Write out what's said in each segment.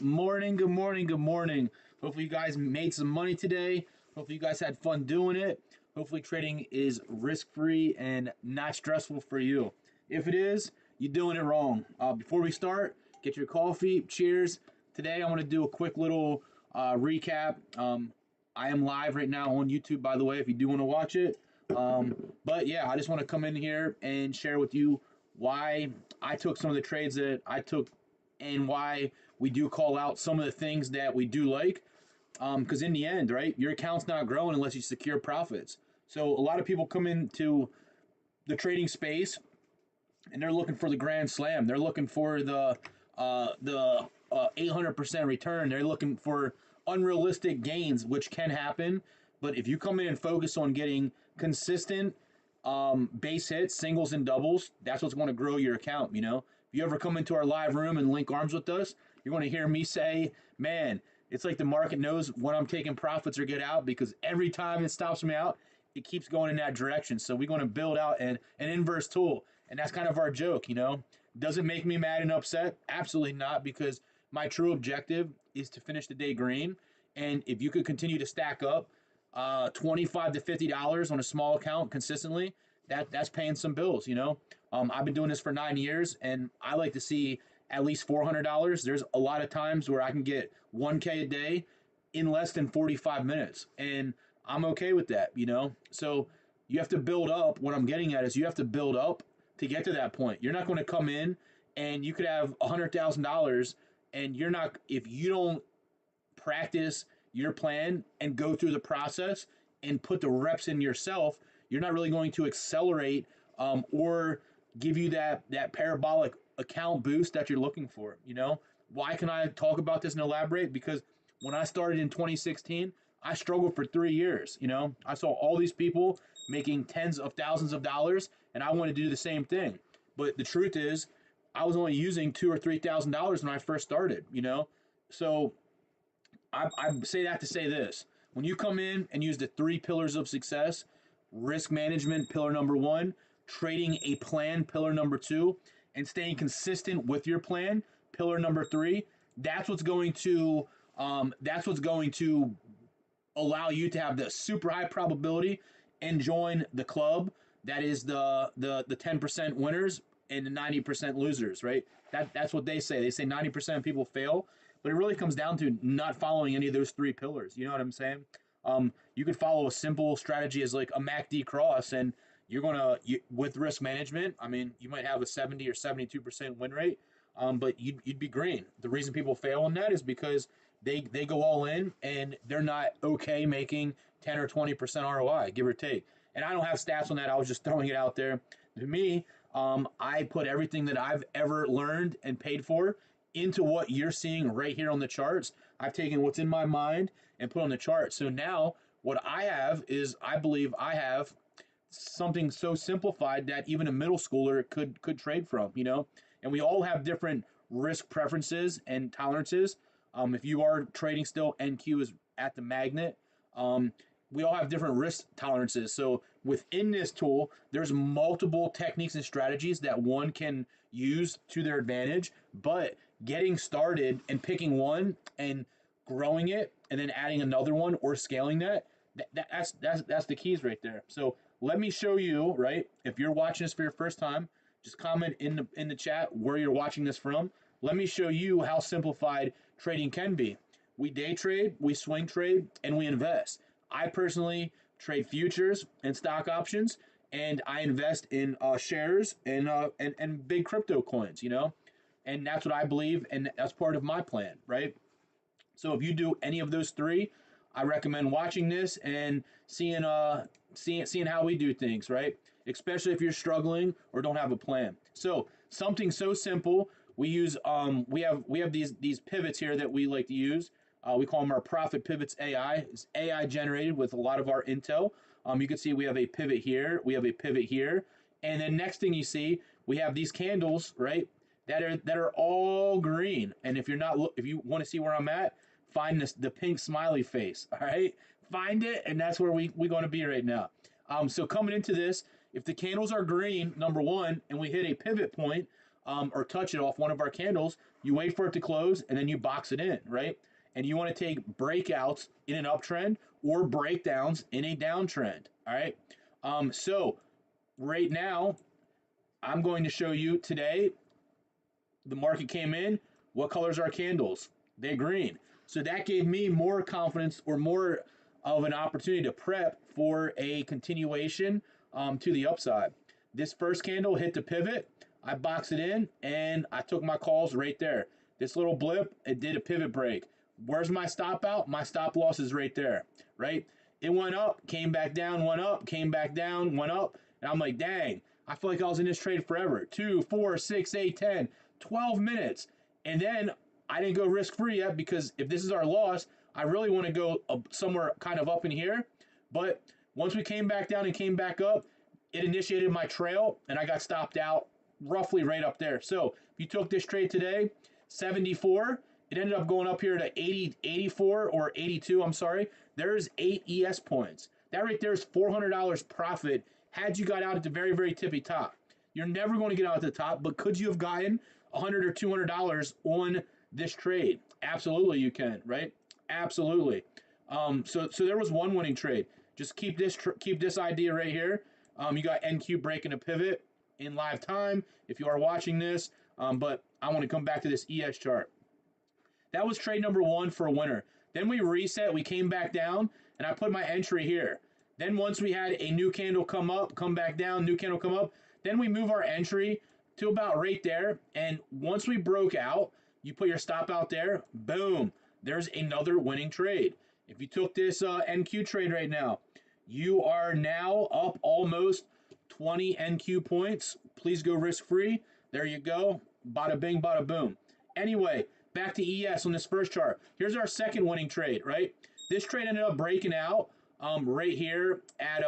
Morning, good morning, good morning. Hopefully, you guys made some money today. Hopefully, you guys had fun doing it. Hopefully, trading is risk free and not stressful for you. If it is, you're doing it wrong. Before we start, get your coffee. Cheers. Today, I want to do a quick little recap. I am live right now on YouTube, by the way, if you do want to watch it. But yeah, I just want to come in here and share with you why I took some of the trades that I took and why we do call out some of the things that we do like. Because in the end, right, your account's not growing unless you secure profits. So a lot of people come into the trading space and they're looking for the grand slam. They're looking for the 800% return. They're looking for unrealistic gains, which can happen. But if you come in and focus on getting consistent base hits, singles and doubles, that's what's going to grow your account. If you ever come into our live room and link arms with us, you're going to hear me say, man, it's like the market knows when I'm taking profits or get out, because every time it stops me out, it keeps going in that direction. So we're going to build out an inverse tool. And that's kind of our joke. Does it make me mad and upset? Absolutely not, because my true objective is to finish the day green. And if you could continue to stack up $25 to $50 on a small account consistently, that's paying some bills. I've been doing this for 9 years, and I like to see at least $400. There's a lot of times where I can get 1K a day in less than 45 minutes, and I'm okay with that. So you have to build up. What I'm getting at is you have to build up to get to that point. You're not going to come in and you could have $100,000, and you're not, if you don't practice your plan and go through the process and put the reps in yourself, you're not really going to accelerate or give you that parabolic account boost that you're looking for. Why can I talk about this and elaborate? Because when I started in 2016, I struggled for 3 years. I saw all these people making tens of thousands of dollars, and I wanted to do the same thing. But the truth is, I was only using $2,000 or $3,000 when I first started. So I say that to say this. When you come in and use the 3 pillars of success: risk management, pillar number 1, trading a plan, pillar number 2, and staying consistent with your plan, pillar number 3, that's what's going to allow you to have the super high probability and join the club that is the 10% winners and the 90% losers, right? That's what they say. They say 90% of people fail, but it really comes down to not following any of those 3 pillars. You know what I'm saying? You could follow a simple strategy as like a MACD cross, and with risk management, I mean, you might have a 70 or 72% win rate, but you'd be green. The reason people fail on that is because they go all in and they're not okay making 10 or 20% ROI, give or take. And I don't have stats on that. I was just throwing it out there. To me, I put everything that I've ever learned and paid for into what you're seeing right here on the charts. I've taken what's in my mind and put on the chart. So now what I have is, I believe I have something so simplified that even a middle schooler could trade from. And we all have different risk preferences and tolerances. If you are trading still, NQ is at the magnet. We all have different risk tolerances. So within this tool, there's multiple techniques and strategies that one can use to their advantage. But getting started and picking one and growing it and then adding another one or scaling that's the keys right there. So let me show you, right? If you're watching this for your first time, just comment in the chat where you're watching this from. Let me show you how simplified trading can be. We day trade, we swing trade, and we invest. I personally trade futures and stock options, and I invest in shares and big crypto coins, and that's what I believe, and that's part of my plan, right? So if you do any of those 3, I recommend watching this and seeing how we do things, right? Especially if you're struggling or don't have a plan. So something so simple, we use we have these pivots here that we like to use. We call them our profit pivots AI. It's AI generated with a lot of our intel. You can see we have a pivot here, we have a pivot here, and then next thing you see, we have these candles, right? That are all green. And if you want to see where I'm at, find the pink smiley face. All right, find it, and that's where we're going to be right now. So coming into this, if the candles are green, number 1, and we hit a pivot point, or touch it off one of our candles, you wait for it to close and then you box it in, right? And you want to take breakouts in an uptrend or breakdowns in a downtrend, all right? So right now, I'm going to show you today, the market came in, what colors are candles? They're green. So that gave me more confidence or more of an opportunity to prep for a continuation to the upside. This first candle hit the pivot. I boxed it in and I took my calls right there. This little blip, it did a pivot break. Where's my stop out? My stop loss is right there, right? It went up, came back down, went up, came back down, went up. And I'm like, dang, I feel like I was in this trade forever. 2, 4, 6, 8, 10, 12 minutes. And then I didn't go risk free yet because if this is our loss, I really want to go somewhere kind of up in here. But once we came back down and came back up, it initiated my trail and I got stopped out roughly right up there. So if you took this trade today, 74, it ended up going up here to 80, 84 or 82, I'm sorry. There's 8 ES points. That right there is $400 profit had you got out at the very, very tippy top. You're never going to get out at the top, but could you have gotten $100 or $200 on this trade? Absolutely you can, right? Absolutely. So there was one winning trade. Just keep this idea right here. You got NQ breaking a pivot in live time if you are watching this, but I want to come back to this ES chart. That was trade number 1 for a winner. Then we reset, we came back down, and I put my entry here. Then once we had a new candle come up, come back down, new candle come up, then we move our entry to about right there. And once we broke out, you put your stop out there, boom, there's another winning trade. If you took this NQ trade right now, you are now up almost 20 NQ points. Please go risk free. There you go. Bada bing, bada boom. Anyway, back to ES on this first chart. Here's our second winning trade, right? This trade ended up breaking out right here at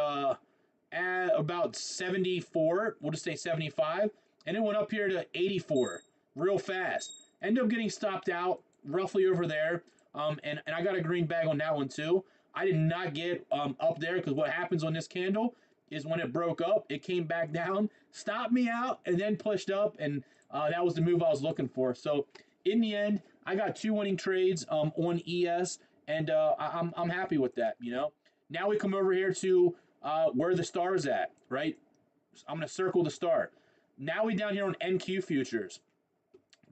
about 74. We'll just say 75. And it went up here to 84 real fast. Ended up getting stopped out roughly over there. And I got a green bag on that one too. I did not get up there because what happens on this candle is when it broke up, it came back down, stopped me out, and then pushed up. And that was the move I was looking for. So in the end, I got 2 winning trades on ES, and I'm happy with that, you know. Now we come over here to where the star's at, right? So I'm going to circle the star. Now we down here on NQ futures.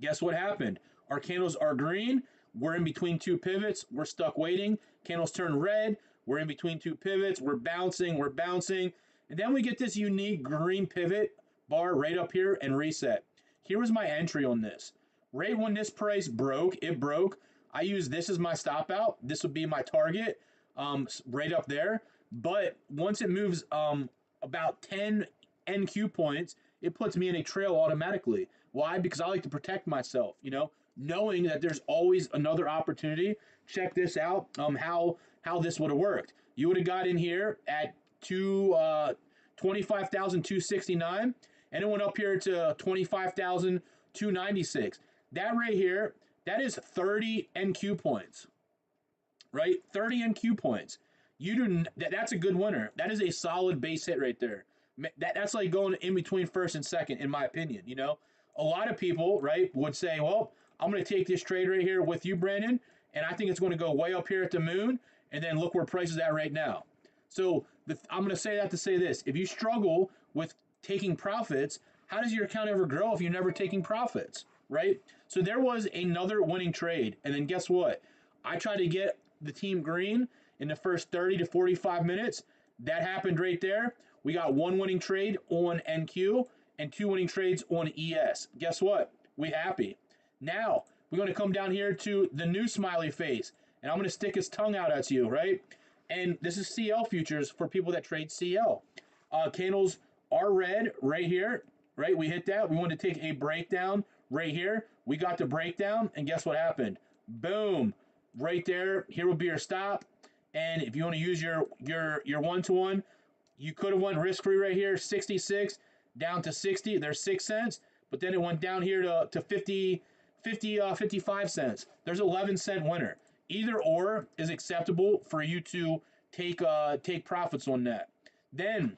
Guess what happened? Our candles are green. We're in between 2 pivots. We're stuck waiting. Candles turn red. We're in between 2 pivots. We're bouncing. We're bouncing. And then we get this unique green pivot bar right up here and reset. Here was my entry on this. Right when this price broke, it broke. I use this as my stop out. This would be my target right up there. But once it moves about 10 NQ points, it puts me in a trail automatically. Why? Because I like to protect myself, you know, knowing that there's always another opportunity. Check this out, how this would have worked. You would have got in here at 25,269, and it went up here to 25,296. That right here, that is 30 NQ points, right? 30 NQ points. That's a good winner. That is a solid base hit right there. That's like going in between first and second, in my opinion, you know? A lot of people, right, would say, well, I'm going to take this trade right here with you, Brandon, and I think it's going to go way up here at the moon, and then look where price is at right now. So I'm going to say that to say this. If you struggle with taking profits, how does your account ever grow if you're never taking profits, right? So there was another winning trade, and then guess what? I tried to get the team green in the first 30 to 45 minutes. That happened right there. We got 1 winning trade on NQ and 2 winning trades on ES. Guess what? We happy. Now, we're going to come down here to the new smiley face, and I'm going to stick his tongue out at you, right? And this is CL futures for people that trade CL. Candles are red right here, right? We hit that. We wanted to take a breakdown right here. We got the breakdown, and guess what happened? Boom. Right there. Here would be your stop. And if you want to use your one-to-one, you could have went risk-free right here, 66 down to 60. There's 6 cents. But then it went down here to 55 cents. There's 11-cent winner. Either or is acceptable for you to take profits on that. Then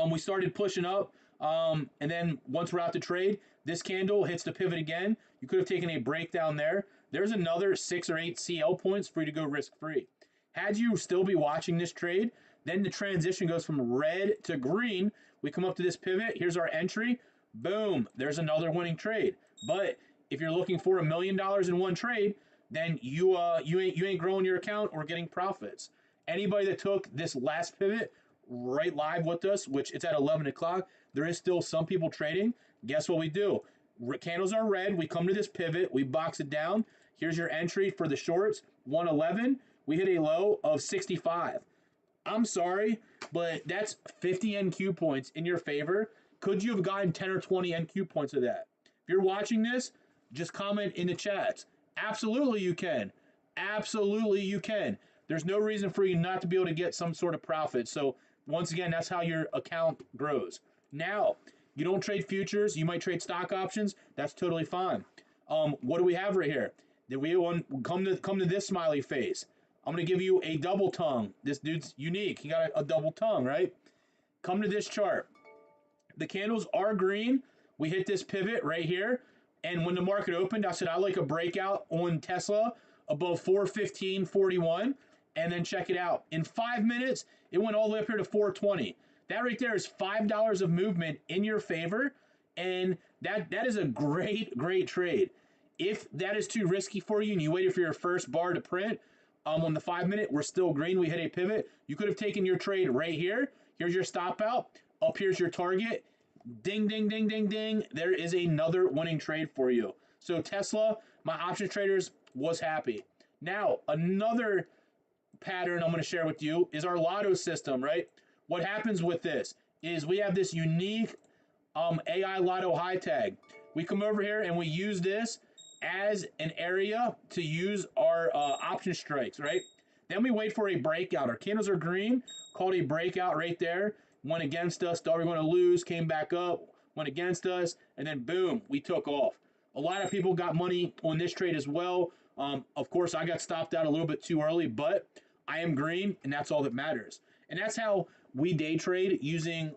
we started pushing up. And then once we're out to trade, this candle hits the pivot again. You could have taken a breakdown there. There's another 6 or 8 CL points for you to go risk free. Had you still be watching this trade, then the transition goes from red to green. We come up to this pivot. Here's our entry. Boom. There's another winning trade. But if you're looking for $1 million in one trade, then you ain't growing your account or getting profits. Anybody that took this last pivot right live with us, which it's at 11 o'clock, there is still some people trading. Guess what we do? Candles are red. We come to this pivot. We box it down. Here's your entry for the shorts, 111. We hit a low of 65. I'm sorry, but that's 50 NQ points in your favor. Could you have gotten 10 or 20 NQ points of that? If you're watching this, just comment in the chats. Absolutely you can. Absolutely you can. There's no reason for you not to be able to get some sort of profit. So once again, that's how your account grows. Now, you don't trade futures. You might trade stock options. That's totally fine. What do we have right here? Did we come to this smiley face? I'm going to give you a double tongue. This dude's unique. He got a double tongue, right? Come to this chart. The candles are green. We hit this pivot right here. And when the market opened, I said I like a breakout on Tesla above 415.41. And then check it out. In 5 minutes, it went all the way up here to 420. That right there is $5 of movement in your favor. And that is a great, great trade. If that is too risky for you and you waited for your first bar to print, on the 5 minute, we're still green. We hit a pivot. You could have taken your trade right here. Here's your stop out. Up here's your target. Ding, ding, ding, ding, ding. There is another winning trade for you. So Tesla, my option traders, was happy. Now, another pattern I'm going to share with you is our lotto system, right? What happens with this is we have this unique AI lotto high tag. We come over here and we use this as an area to use our option strikes, right? Then we wait for a breakout. Our candles are green, called a breakout right there. Went against us, thought we were going to lose, came back up, went against us, and then boom, we took off. A lot of people got money on this trade as well. Of course, I got stopped out a little bit too early, but I am green, and that's all that matters. And that's how we day trade using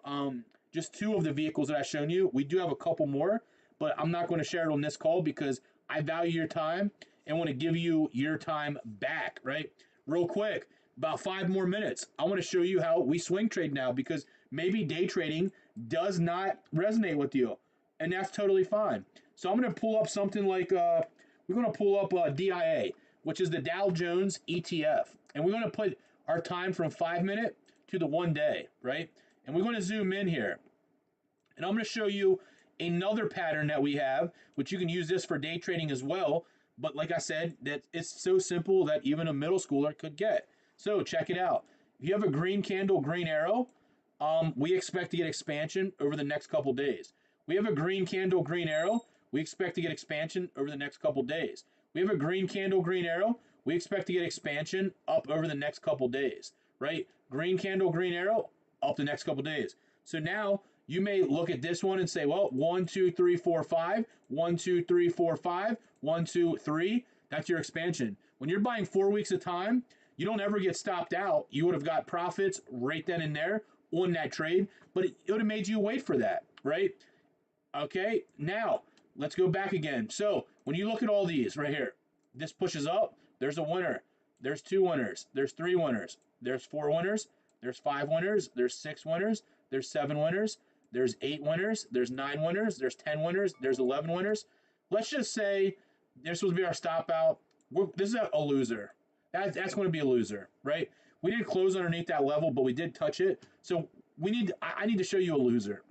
just 2 of the vehicles that I've shown you. We do have a couple more, but I'm not going to share it on this call because I value your time and want to give you your time back, right? Real quick, about 5 more minutes. I want to show you how we swing trade now because maybe day trading does not resonate with you, and that's totally fine. So I'm going to pull up something like, we're going to pull up DIA, which is the Dow Jones ETF. And we're going to put our time from 5 minute to the 1 day, right? And we're going to zoom in here. And I'm going to show you another pattern that we have, which you can use this for day trading as well. But like I said, that it's so simple that even a middle schooler could get. So check it out. If you have a green candle, green arrow, we expect to get expansion over the next couple days. We have a green candle, green arrow. We expect to get expansion over the next couple days. We have a green candle, green arrow. We expect to get expansion up over the next couple days, right? Green candle, green arrow, up the next couple days. So now you may look at this one and say, well, 1, 2, 3, 4, 5, 1, 2, 3, 4, 5, 1, 2, 3. That's your expansion. When you're buying 4 weeks at a time, you don't ever get stopped out. You would have got profits right then and there on that trade, but it would have made you wait for that, right? Okay, now let's go back again. So when you look at all these right here, this pushes up, there's a winner, there's 2 winners, there's 3 winners, there's 4 winners, there's 5 winners, there's 6 winners, there's 7 winners, there's 8 winners, there's 9 winners, there's 10 winners, there's 11 winners. Let's just say this will be our stop out. This is a loser. That's going to be a loser, right? We didn't close underneath that level, but we did touch it. So I need to show you a loser.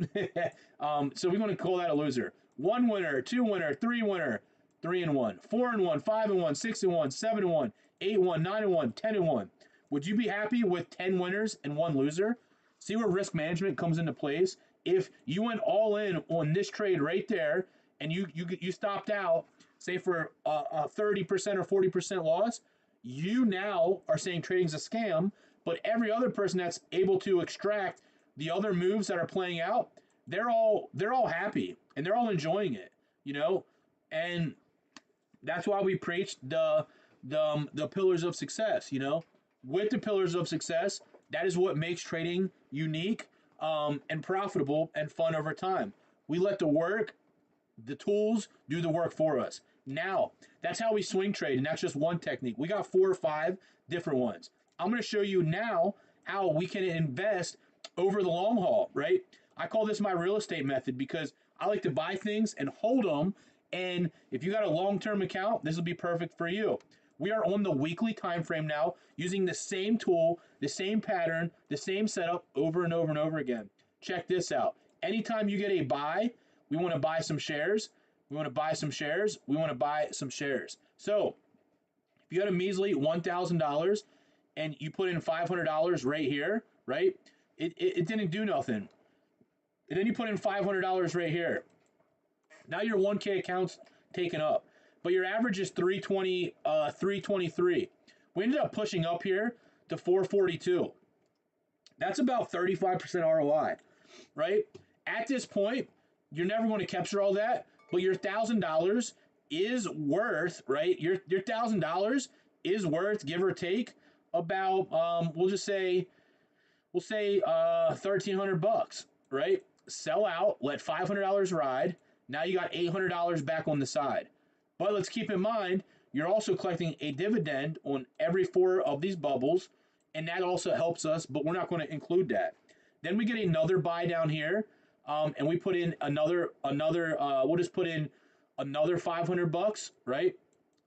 So we're going to call that a loser. 1 winner, 2 winner, 3 winner, 3 and 1, 4 and 1, 5 and 1, 6 and 1, 7 and 1, 8 and 1, 9 and 1, 10 and 1. Would you be happy with 10 winners and 1 loser? See where risk management comes into place? If you went all in on this trade right there and you stopped out, say for a 30% or 40% loss, you now are saying trading's a scam, but every other person that's able to extract the other moves that are playing out, they're all happy and they're all enjoying it, you know? And that's why we preach the pillars of success, you know? With the pillars of success, that is what makes trading unique. and profitable and fun over time. We let the tools do the work for us. Now, that's how we swing trade, and that's just one technique. We got 4 or 5 different ones. I'm going to show you now how we can invest over the long haul, right? I call this my real estate method because I like to buy things and hold them. And if you got a long-term account, this will be perfect for you. We are on the weekly time frame now, using the same tool, the same pattern, the same setup over and over and over again. Check this out. Anytime you get a buy, we want to buy some shares. We want to buy some shares. We want to buy some shares. So if you had a measly $1,000 and you put in $500 right here, right? It didn't do nothing. And then you put in $500 right here. Now your 1K account's taken up, but your average is 323. We ended up pushing up here to 442. That's about 35% ROI, right? At this point, you're never going to capture all that, but your $1,000 is worth, right? Your $1,000 is worth, give or take, about we'll say $1,300, right? Sell out, let $500 ride. Now you got $800 back on the side. But let's keep in mind, you're also collecting a dividend on every 4 of these bubbles, and that also helps us, but we're not going to include that. Then we get another buy down here, and we put in we'll just put in another $500, right?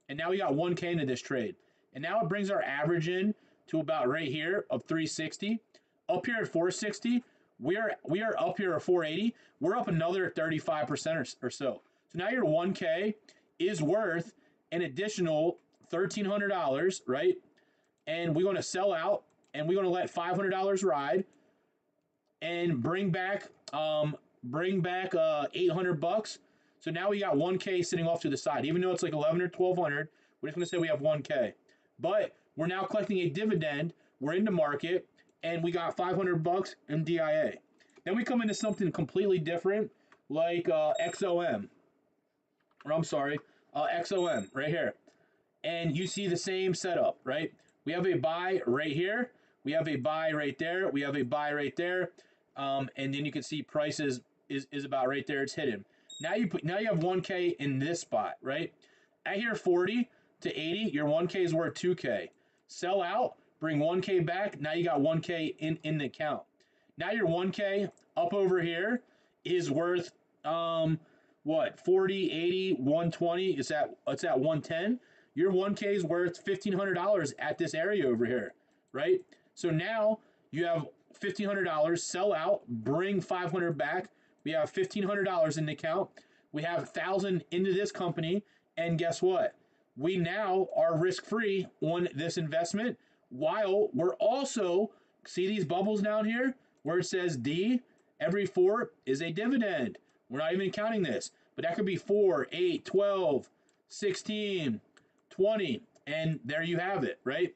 And now we got 1K into this trade. And now it brings our average in to about right here of 360. Up here at 460, we are up here at 480. We're up another 35% or so. So now your 1K is worth an additional $1,300, right? And we're going to sell out, and we're going to let $500 ride, and bring back $800. So now we got 1K sitting off to the side, even though it's like 11 or 1200. We're just going to say we have 1K, but we're now collecting a dividend. We're in the market, and we got $500 in DIA. Then we come into something completely different, like XOM. Or I'm sorry, XOM right here. And you see the same setup, right? We have a buy right here. We have a buy right there. We have a buy right there. And then you can see prices is about right there. It's hidden. Now you have 1K in this spot, right? At here 40 to 80, your 1K is worth 2K. Sell out, bring 1K back. Now you got 1K in the account. Now your 1K up over here is worth what, 40, 80, 120. It's at 110. Your 1K is worth $1,500 at this area over here, right? So now you have $1,500. Sell out, bring 500 back. We have $1,500 in the account. We have 1,000 into this company, and guess what? We now are risk-free on this investment, while we're also, see these bubbles down here where it says D, every 4 is a dividend. We're not even counting this, but that could be 4, 8, 12, 16, 20, and there you have it, right?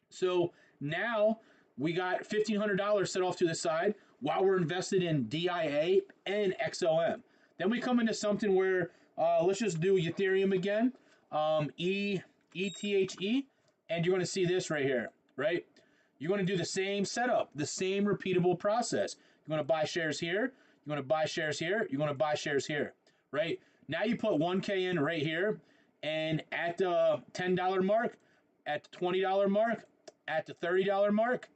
So now we got $1,500 set off to the side while we're invested in DIA and XOM. Then we come into something where, let's just do Ethereum again, ETHE, and you're going to see this right here, right? You're going to do the same setup, the same repeatable process. You're going to buy shares here, you're going to buy shares here, you're going to buy shares here, right? Now you put 1K in right here, and at the $10 mark, at the $20 mark, at the $30 mark,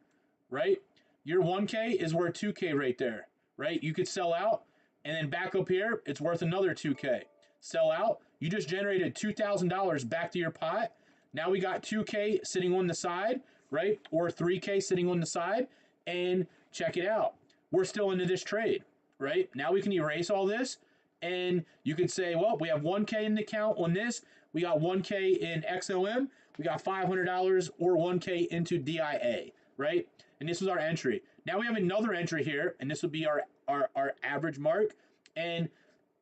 right? Your 1K is worth 2K right there, right? You could sell out, and then back up here, it's worth another 2K. Sell out, you just generated $2,000 back to your pot. Now we got 2K sitting on the side, right? Or 3K sitting on the side, and check it out. We're still into this trade, right? Now we can erase all this, and you could say, well, we have 1K in the account on this. We got 1K in XOM. We got $500 or 1K into DIA, right? And this was our entry. Now we have another entry here, and this will be our average mark. And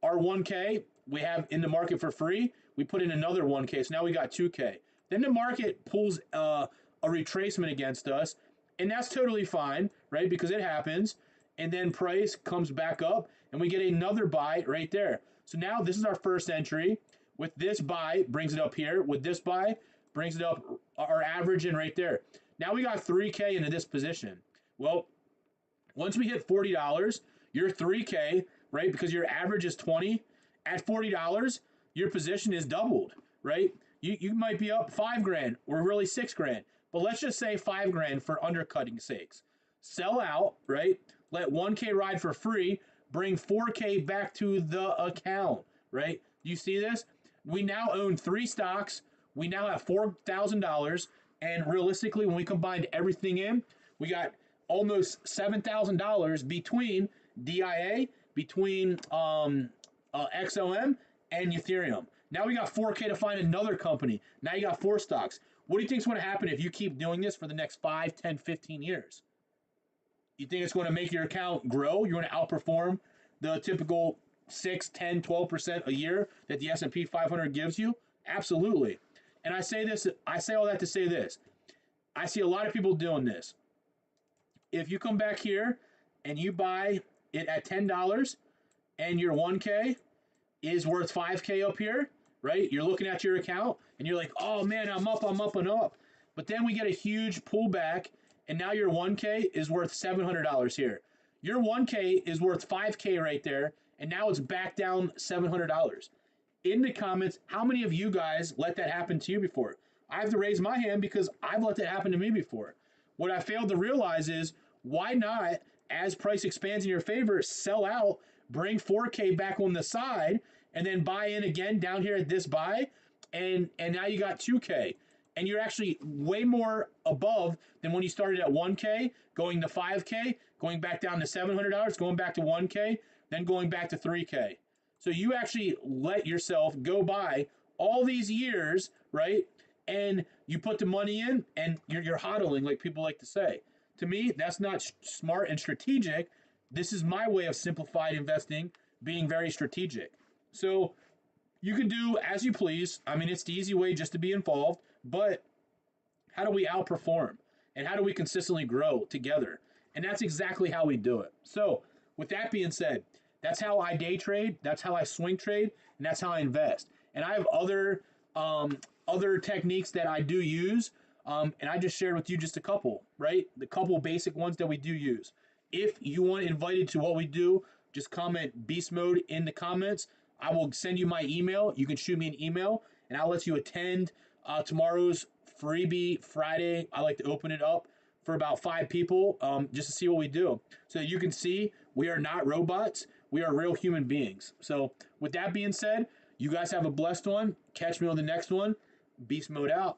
our 1K, we have in the market for free. We put in another 1K, so now we got 2K. Then the market pulls a retracement against us, and that's totally fine, right? Because it happens. And then price comes back up, and we get another buy right there. So now this is our first entry. With this buy, brings it up here. With this buy, brings it up our average in right there. Now we got 3K into this position. Well, Once we hit $40, your 3K, right? Because your average is 20. At $40, your position is doubled, right? You might be up 5 grand or really 6 grand, but let's just say 5 grand for undercutting sakes. Sell out, right? Let 1K ride for free, bring 4K back to the account, right? You see this? We now own 3 stocks. We now have $4,000. And realistically, when we combined everything in, we got almost $7,000 between DIA, between XOM, and Ethereum. Now we got 4K to find another company. Now you got 4 stocks. What do you think is going to happen if you keep doing this for the next 5, 10, 15 years? You think it's going to make your account grow? You're going to outperform the typical 6, 10, 12% a year that the S&P 500 gives you? Absolutely. And I say all that to say this. I see a lot of people doing this. If you come back here and you buy it at $10 and your 1K is worth 5K up here, right? You're looking at your account and you're like, oh man, I'm up and up. But then we get a huge pullback and now your 1K is worth $700 here. Your 1K is worth 5K right there, and now it's back down $700. In the comments, how many of you guys let that happen to you before? I have to raise my hand because I've let that happen to me before. What I failed to realize is why not, as price expands in your favor, sell out, bring 4K back on the side, and then buy in again down here at this buy, and now you got 2K. And you're actually way more above than when you started at 1K, going to 5K, going back down to $700, going back to 1K, then going back to 3K. So you actually let yourself go by all these years, right? And you put the money in and you're hodling, like people like to say. To me, that's not smart and strategic. This is my way of simplified investing, being very strategic. So you can do as you please. I mean, it's the easy way just to be involved, but how do we outperform? And how do we consistently grow together? And that's exactly how we do it. So, with that being said, that's how I day trade, that's how I swing trade, and that's how I invest. And I have other techniques that I do use, and I just shared with you just a couple, right? The couple basic ones that we do use. If you want invited to what we do, just comment beast mode in the comments. I will send you my email. You can shoot me an email, and I'll let you attend tomorrow's freebie Friday. I like to open it up for about 5 people just to see what we do. So you can see we are not robots. We are real human beings. So with that being said, you guys have a blessed one. Catch me on the next one. Beast mode out.